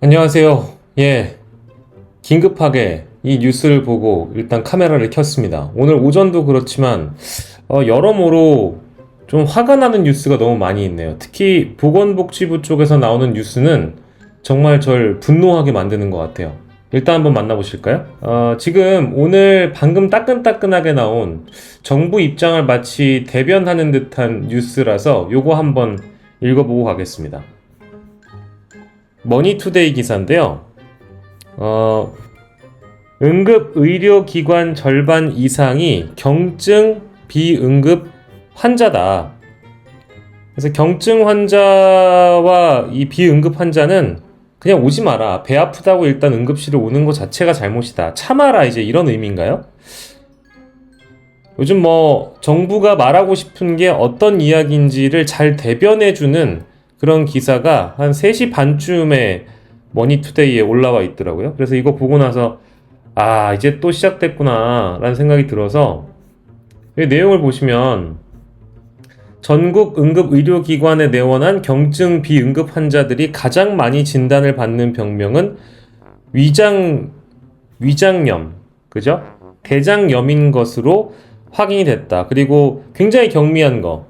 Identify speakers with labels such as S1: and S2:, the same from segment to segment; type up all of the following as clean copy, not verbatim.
S1: 안녕하세요. 예, 긴급하게 이 뉴스를 보고 일단 카메라를 켰습니다. 오늘 오전도 그렇지만 여러모로 좀 화가 나는 뉴스가 너무 많이 있네요. 특히 보건복지부 쪽에서 나오는 뉴스는 정말 절 분노하게 만드는 것 같아요. 일단 한번 만나보실까요? 지금 오늘 방금 따끈따끈하게 나온 정부 입장을 마치 대변하는 듯한 뉴스라서 요거 한번 읽어보고 가겠습니다. 머니투데이 기사인데요. 응급의료기관 절반 이상이 경증 비응급 환자다. 그래서 경증 환자와 이 비응급 환자는 그냥 오지 마라. 배 아프다고 일단 응급실에 오는 것 자체가 잘못이다. 참아라. 이제 이런 의미인가요? 요즘 뭐 정부가 말하고 싶은 게 어떤 이야기인지를 잘 대변해주는 그런 기사가 한 3시 반쯤에 머니투데이에 올라와 있더라고요. 그래서 이거 보고 나서 이제 또 시작됐구나 라는 생각이 들어서 이 내용을 보시면 전국 응급의료기관에 내원한 경증 비응급 환자들이 가장 많이 진단을 받는 병명은 위장염, 그죠? 대장염인 것으로 확인이 됐다. 그리고 굉장히 경미한 거,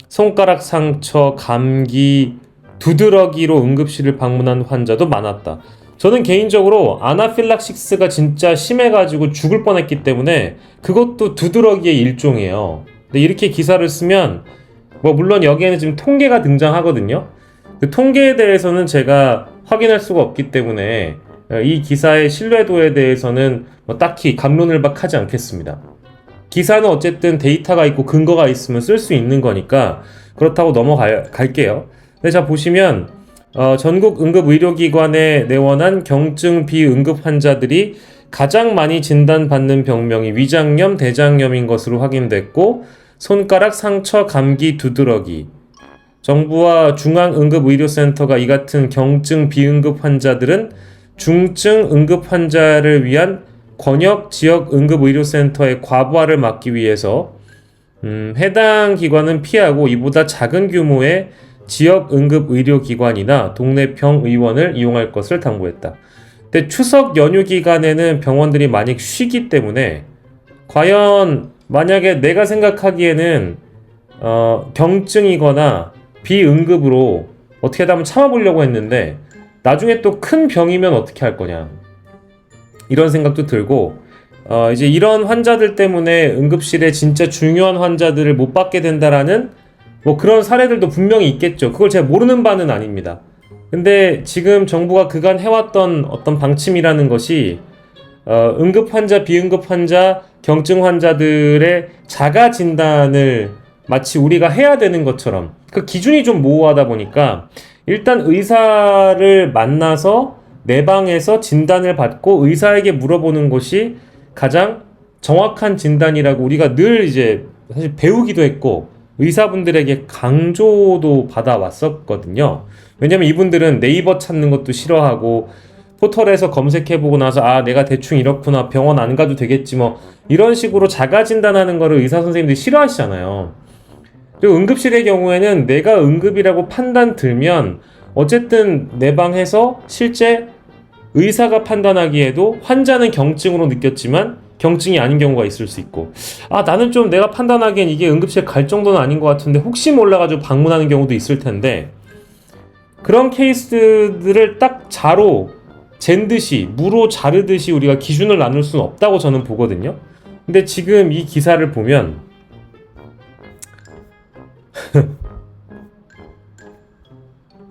S1: 손가락 상처, 감기, 두드러기로 응급실을 방문한 환자도 많았다. 저는 개인적으로 아나필락시스가 진짜 심해가지고 죽을 뻔했기 때문에 그것도 두드러기의 일종이에요. 근데 이렇게 기사를 쓰면 뭐 물론 여기에는 지금 통계가 등장하거든요. 그 통계에 대해서는 제가 확인할 수가 없기 때문에 이 기사의 신뢰도에 대해서는 뭐 딱히 갑론을 박하지 않겠습니다. 기사는 어쨌든 데이터가 있고 근거가 있으면 쓸 수 있는 거니까 그렇다고 넘어갈게요. 근데 자 보시면 전국 응급의료기관에 내원한 경증 비응급 환자들이 가장 많이 진단받는 병명이 위장염, 대장염인 것으로 확인됐고 손가락 상처, 감기, 두드러기. 정부와 중앙응급의료센터가 이 같은 경증 비응급 환자들은 중증 응급 환자를 위한 권역 지역 응급의료센터의 과부하를 막기 위해서 해당 기관은 피하고 이보다 작은 규모의 지역 응급의료기관이나 동네 병의원을 이용할 것을 당부했다. 근데 추석 연휴 기간에는 병원들이 많이 쉬기 때문에 과연 만약에 내가 생각하기에는 경증이거나 비응급으로 어떻게 하다 참아보려고 했는데 나중에 또 큰 병이면 어떻게 할 거냐 이런 생각도 들고 이제 이런 환자들 때문에 응급실에 진짜 중요한 환자들을 못 받게 된다라는 뭐 그런 사례들도 분명히 있겠죠. 그걸 제가 모르는 바는 아닙니다. 근데 지금 정부가 그간 해왔던 어떤 방침이라는 것이 응급 환자, 비응급 환자, 경증 환자들의 자가 진단을 마치 우리가 해야 되는 것처럼 그 기준이 좀 모호하다 보니까 일단 의사를 만나서 내 방에서 진단을 받고 의사에게 물어보는 것이 가장 정확한 진단이라고 우리가 늘 이제 사실 배우기도 했고 의사분들에게 강조도 받아왔었거든요. 왜냐면 이분들은 네이버 찾는 것도 싫어하고 포털에서 검색해보고 나서 내가 대충 이렇구나 병원 안 가도 되겠지 뭐 이런 식으로 자가 진단하는 거를 의사 선생님들이 싫어하시잖아요. 그리고 응급실의 경우에는 내가 응급이라고 판단 들면 어쨌든 내 방에서 실제 의사가 판단하기에도 환자는 경증으로 느꼈지만 경증이 아닌 경우가 있을 수 있고 나는 좀 내가 판단하기엔 이게 응급실 갈 정도는 아닌 것 같은데 혹시 몰라가지고 방문하는 경우도 있을 텐데 그런 케이스들을 딱 자로 잰듯이 무로 자르듯이 우리가 기준을 나눌 수는 없다고 저는 보거든요. 근데 지금 이 기사를 보면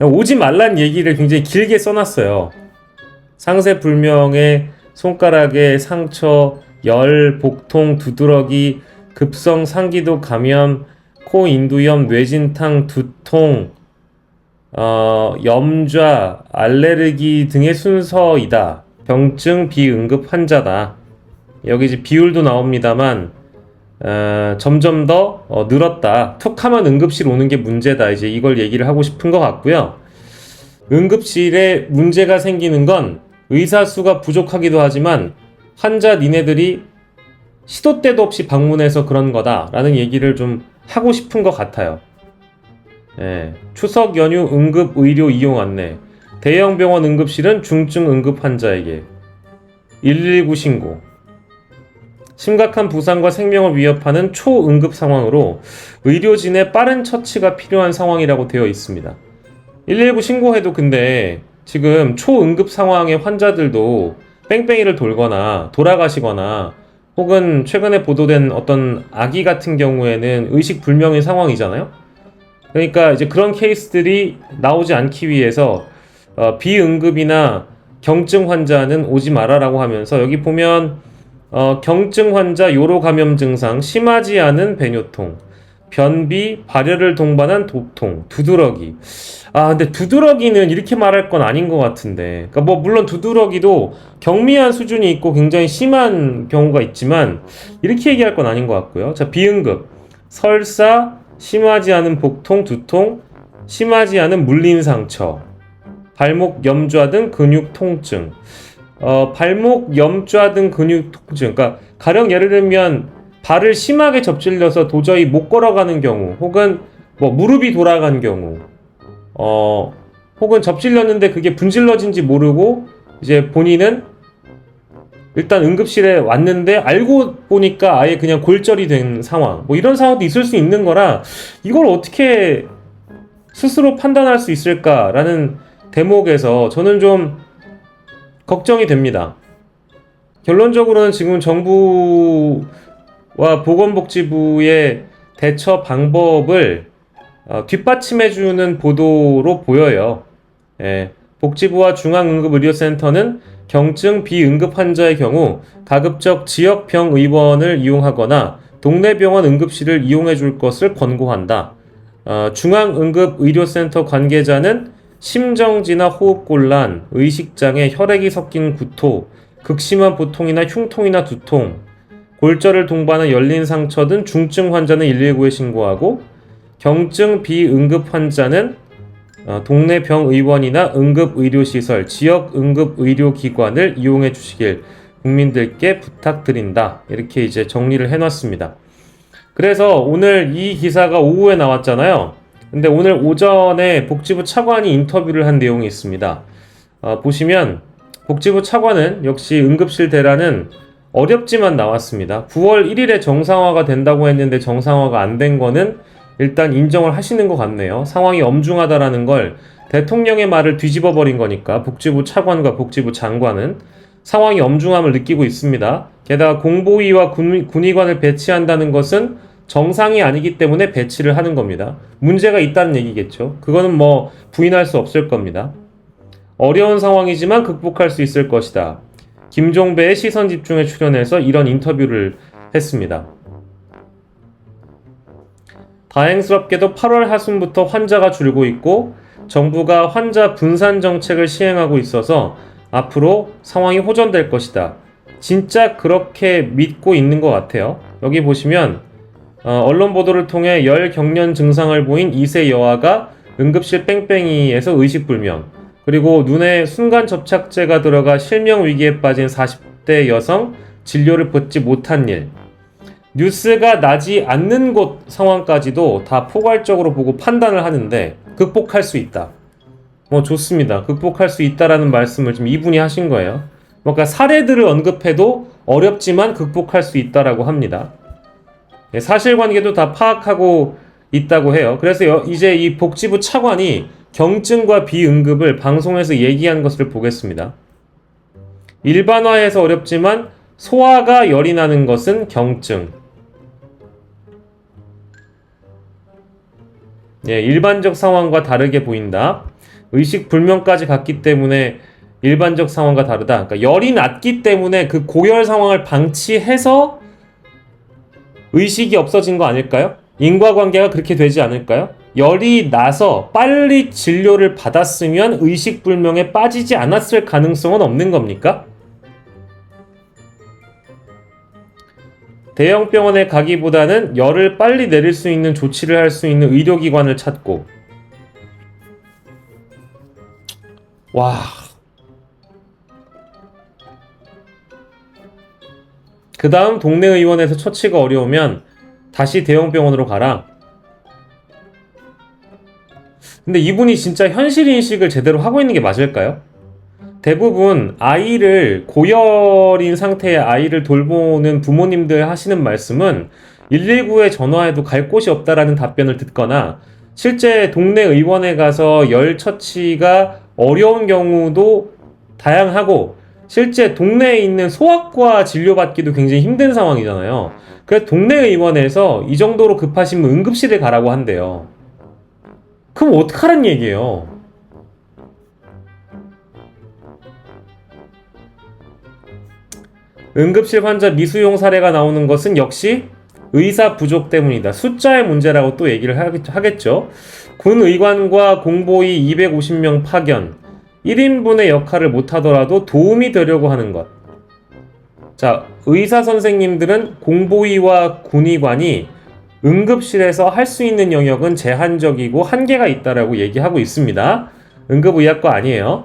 S1: 오지 말란 얘기를 굉장히 길게 써놨어요. 상세불명의 손가락에 상처, 열, 복통, 두드러기, 급성 상기도 감염, 코 인두염, 뇌진탕, 두통, 염좌, 알레르기 등의 순서이다. 병증 비응급 환자다. 여기 이제 비율도 나옵니다만 점점 더 늘었다. 툭 하면 응급실 오는 게 문제다. 이제 이걸 얘기를 하고 싶은 것 같고요. 응급실에 문제가 생기는 건 의사 수가 부족하기도 하지만 환자 니네들이 시도 때도 없이 방문해서 그런 거다라는 얘기를 좀 하고 싶은 것 같아요. 추석 연휴 응급 의료 이용 안내. 대형 병원 응급실은 중증 응급 환자에게 119 신고. 심각한 부상과 생명을 위협하는 초응급 상황으로 의료진의 빠른 처치가 필요한 상황이라고 되어 있습니다. 119 신고해도 근데 지금 초응급 상황의 환자들도 뺑뺑이를 돌거나 돌아가시거나 혹은 최근에 보도된 어떤 아기 같은 경우에는 의식불명의 상황이잖아요. 그러니까 이제 그런 케이스들이 나오지 않기 위해서 비응급이나 경증 환자는 오지 마라라고 하면서 여기 보면 경증 환자 요로 감염 증상, 심하지 않은 배뇨통, 변비, 발열을 동반한 도통, 두드러기. 근데 두드러기는 이렇게 말할 건 아닌 것 같은데. 그러니까 뭐 물론 두드러기도 경미한 수준이 있고 굉장히 심한 경우가 있지만 이렇게 얘기할 건 아닌 것 같고요. 자, 비응급, 설사, 심하지 않은 복통, 두통, 심하지 않은 물린 상처, 발목 염좌 등 근육 통증. 발목 염좌 등 근육 통증. 그러니까 가령 예를 들면 발을 심하게 접질려서 도저히 못 걸어가는 경우, 혹은 뭐 무릎이 돌아간 경우, 혹은 접질렸는데 그게 분질러진지 모르고 이제 본인은 일단 응급실에 왔는데 알고 보니까 아예 그냥 골절이 된 상황, 뭐 이런 상황도 있을 수 있는 거라 이걸 어떻게 스스로 판단할 수 있을까라는 대목에서 저는 좀 걱정이 됩니다. 결론적으로는 지금 정부와 보건복지부의 대처 방법을 뒷받침해주는 보도로 보여요. 예, 복지부와 중앙응급의료센터는 경증 비응급 환자의 경우 가급적 지역병의원을 이용하거나 동네 병원 응급실을 이용해 줄 것을 권고한다. 중앙응급의료센터 관계자는 심정지나 호흡곤란, 의식장애, 혈액이 섞인 구토, 극심한 보통이나 흉통이나 두통, 골절을 동반한 열린 상처 등 중증 환자는 119에 신고하고 경증 비응급 환자는 동네 병의원이나 응급의료시설, 지역 응급의료기관을 이용해 주시길 국민들께 부탁드린다. 이렇게 이제 정리를 해놨습니다. 그래서 오늘 이 기사가 오후에 나왔잖아요. 근데 오늘 오전에 복지부 차관이 인터뷰를 한 내용이 있습니다. 보시면 복지부 차관은 역시 응급실 대란은 어렵지만 나왔습니다. 9월 1일에 정상화가 된다고 했는데 정상화가 안 된 거는 일단 인정을 하시는 것 같네요. 상황이 엄중하다라는 걸 대통령의 말을 뒤집어 버린 거니까 복지부 차관과 복지부 장관은 상황이 엄중함을 느끼고 있습니다. 게다가 공보위와 군의관을 배치한다는 것은 정상이 아니기 때문에 배치를 하는 겁니다. 문제가 있다는 얘기겠죠. 그거는 뭐 부인할 수 없을 겁니다. 어려운 상황이지만 극복할 수 있을 것이다. 김종배의 시선집중에 출연해서 이런 인터뷰를 했습니다. 다행스럽게도 8월 하순부터 환자가 줄고 있고 정부가 환자 분산 정책을 시행하고 있어서 앞으로 상황이 호전될 것이다. 진짜 그렇게 믿고 있는 것 같아요. 여기 보시면 언론 보도를 통해 열 경련 증상을 보인 2세 여아가 응급실 뺑뺑이에서 의식불명, 그리고 눈에 순간 접착제가 들어가 실명 위기에 빠진 40대 여성 진료를 받지 못한 일, 뉴스가 나지 않는 곳 상황까지도 다 포괄적으로 보고 판단을 하는데 극복할 수 있다. 좋습니다. 극복할 수 있다라는 말씀을 지금 이분이 하신 거예요. 그러니까 사례들을 언급해도 어렵지만 극복할 수 있다라고 합니다. 사실관계도 다 파악하고 있다고 해요. 그래서 이제 이 복지부 차관이 경증과 비응급을 방송에서 얘기한 것을 보겠습니다. 일반화해서 어렵지만 소화가 열이 나는 것은 경증. 일반적 상황과 다르게 보인다. 의식불명까지 갔기 때문에 일반적 상황과 다르다. 그러니까 열이 났기 때문에 그 고열 상황을 방치해서 의식이 없어진 거 아닐까요? 인과관계가 그렇게 되지 않을까요? 열이 나서 빨리 진료를 받았으면 의식불명에 빠지지 않았을 가능성은 없는 겁니까? 대형 병원에 가기보다는 열을 빨리 내릴 수 있는 조치를 할 수 있는 의료기관을 찾고, 와, 그 다음 동네 의원에서 처치가 어려우면 다시 대형 병원으로 가라. 근데 이분이 진짜 현실 인식을 제대로 하고 있는 게 맞을까요? 대부분 고열인 상태의 아이를 돌보는 부모님들 하시는 말씀은 119에 전화해도 갈 곳이 없다라는 답변을 듣거나, 실제 동네 의원에 가서 열 처치가 어려운 경우도 다양하고, 실제 동네에 있는 소아과 진료받기도 굉장히 힘든 상황이잖아요. 그래서 동네 의원에서 이 정도로 급하시면 응급실에 가라고 한대요. 그럼 어떡하란 얘기예요? 응급실 환자 미수용 사례가 나오는 것은 역시 의사 부족 때문이다. 숫자의 문제라고 또 얘기를 하겠죠. 군 의관과 공보위 250명 파견, 1인분의 역할을 못하더라도 도움이 되려고 하는 것. 자, 의사 선생님들은 공보위와 군의관이 응급실에서 할 수 있는 영역은 제한적이고 한계가 있다라고 얘기하고 있습니다. 응급의학과 아니에요.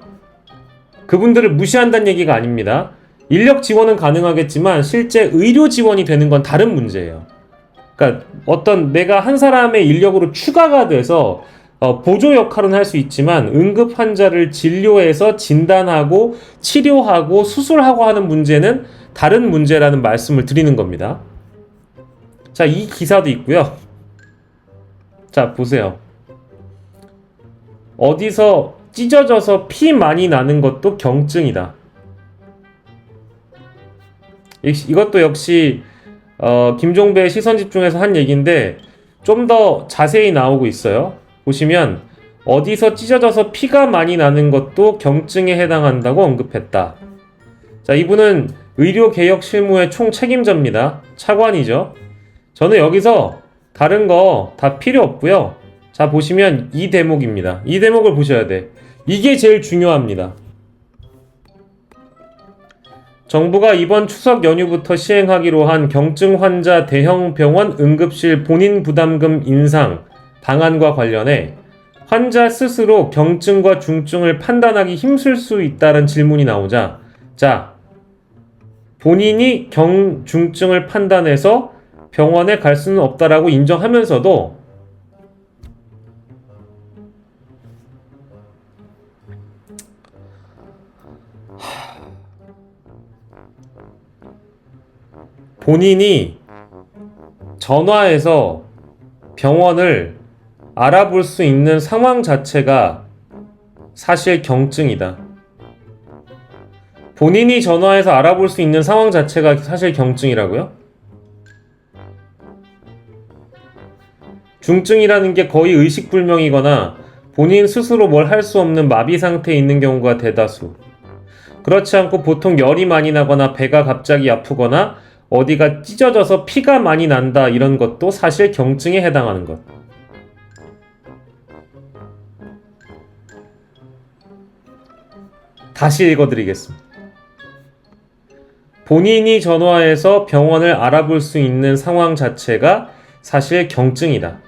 S1: 그분들을 무시한다는 얘기가 아닙니다. 인력 지원은 가능하겠지만 실제 의료 지원이 되는 건 다른 문제예요. 그러니까 어떤 내가 한 사람의 인력으로 추가가 돼서 보조 역할은 할 수 있지만 응급 환자를 진료해서 진단하고 치료하고 수술하고 하는 문제는 다른 문제라는 말씀을 드리는 겁니다. 자, 이 기사도 있고요. 자, 보세요. 어디서 찢어져서 피 많이 나는 것도 경증이다. 이것도 역시 김종배의 시선집중에서 한 얘기인데 좀 더 자세히 나오고 있어요. 보시면 어디서 찢어져서 피가 많이 나는 것도 경증에 해당한다고 언급했다. 자, 이분은 의료개혁 실무의 총책임자입니다. 차관이죠. 저는 여기서 다른 거 다 필요 없고요. 자, 보시면 이 대목입니다. 이 대목을 보셔야 돼. 이게 제일 중요합니다. 정부가 이번 추석 연휴부터 시행하기로 한 경증 환자 대형 병원 응급실 본인 부담금 인상 방안과 관련해 환자 스스로 경증과 중증을 판단하기 힘들 수 있다는 질문이 나오자, 자, 본인이 중증을 판단해서 병원에 갈 수는 없다라고 인정하면서도 본인이 전화해서 병원을 알아볼 수 있는 상황 자체가 사실 경증이다. 본인이 전화해서 알아볼 수 있는 상황 자체가 사실 경증이라고요? 중증이라는 게 거의 의식불명이거나 본인 스스로 뭘 할 수 없는 마비 상태에 있는 경우가 대다수. 그렇지 않고 보통 열이 많이 나거나 배가 갑자기 아프거나 어디가 찢어져서 피가 많이 난다, 이런 것도 사실 경증에 해당하는 것. 다시 읽어드리겠습니다. 본인이 전화해서 병원을 알아볼 수 있는 상황 자체가 사실 경증이다.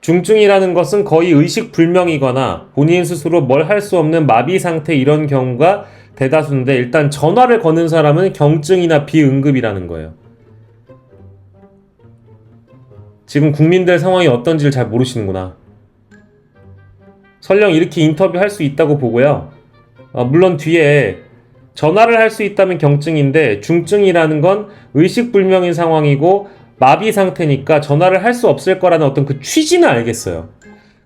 S1: 중증이라는 것은 거의 의식불명이거나 본인 스스로 뭘 할 수 없는 마비 상태, 이런 경우가 대다수인데, 일단 전화를 거는 사람은 경증이나 비응급이라는 거예요. 지금 국민들 상황이 어떤지를 잘 모르시는구나. 설령 이렇게 인터뷰할 수 있다고 보고요. 물론 뒤에 전화를 할 수 있다면 경증인데 중증이라는 건 의식불명인 상황이고 마비 상태니까 전화를 할 수 없을 거라는 어떤 그 취지는 알겠어요.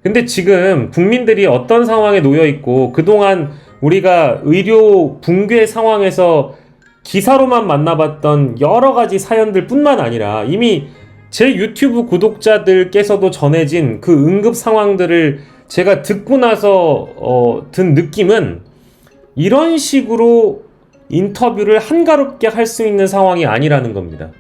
S1: 근데 지금 국민들이 어떤 상황에 놓여 있고 그동안 우리가 의료 붕괴 상황에서 기사로만 만나봤던 여러 가지 사연들 뿐만 아니라 이미 제 유튜브 구독자들께서도 전해진 그 응급 상황들을 제가 듣고 나서 든 느낌은 이런 식으로 인터뷰를 한가롭게 할 수 있는 상황이 아니라는 겁니다.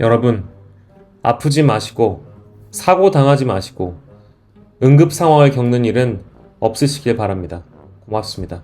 S1: 여러분, 아프지 마시고 사고 당하지 마시고 응급 상황을 겪는 일은 없으시길 바랍니다. 고맙습니다.